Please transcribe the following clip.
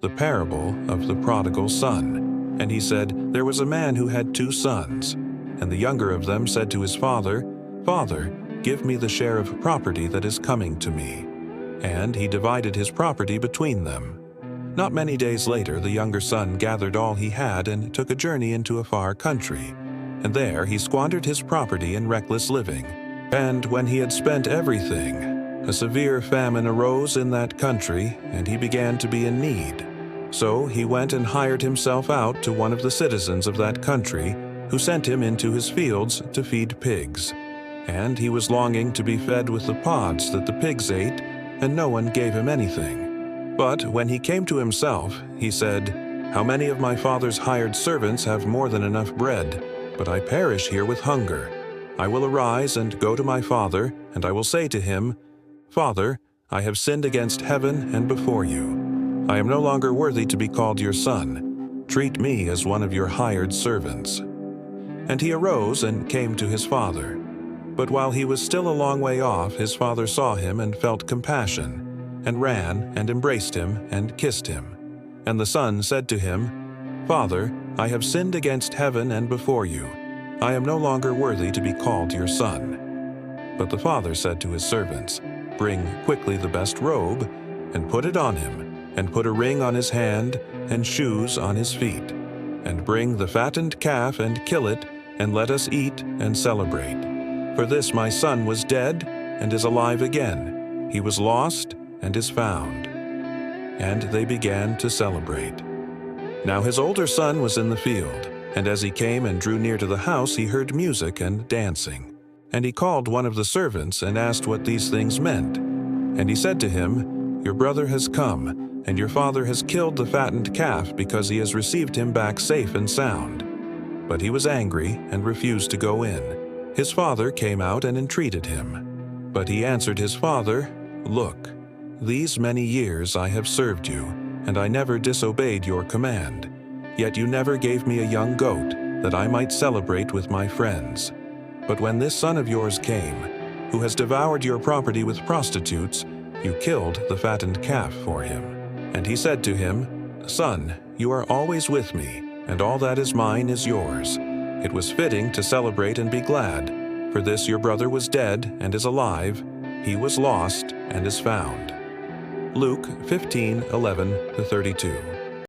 the parable of the prodigal son. And he said, There was a man who had 2 sons. And the younger of them said to his father, Father, give me the share of property that is coming to me. And he divided his property between them. Not many days later, the younger son gathered all he had and took a journey into a far country. And there he squandered his property in reckless living. And when he had spent everything, a severe famine arose in that country, and he began to be in need. So he went and hired himself out to one of the citizens of that country, who sent him into his fields to feed pigs. And he was longing to be fed with the pods that the pigs ate, and no one gave him anything. But when he came to himself, he said, How many of my father's hired servants have more than enough bread, but I perish here with hunger. I will arise and go to my father, and I will say to him, Father, I have sinned against heaven and before you. I am no longer worthy to be called your son. Treat me as one of your hired servants. And he arose and came to his father. But while he was still a long way off, his father saw him and felt compassion, and ran and embraced him and kissed him. And the son said to him, Father, I have sinned against heaven and before you. I am no longer worthy to be called your son. But the father said to his servants, Bring quickly the best robe, and put it on him, and put a ring on his hand, and shoes on his feet. And bring the fattened calf and kill it, and let us eat and celebrate. For this my son was dead, and is alive again. He was lost, and is found. And they began to celebrate. Now his older son was in the field, and as he came and drew near to the house, he heard music and dancing. And he called one of the servants and asked what these things meant. And he said to him, Your brother has come, and your father has killed the fattened calf because he has received him back safe and sound. But he was angry and refused to go in. His father came out and entreated him. But he answered his father, Look, these many years I have served you, and I never disobeyed your command. Yet you never gave me a young goat, that I might celebrate with my friends. But when this son of yours came, who has devoured your property with prostitutes, you killed the fattened calf for him. And he said to him, Son, you are always with me, and all that is mine is yours. It was fitting to celebrate and be glad, for this your brother was dead and is alive, he was lost and is found. Luke 15:11-32.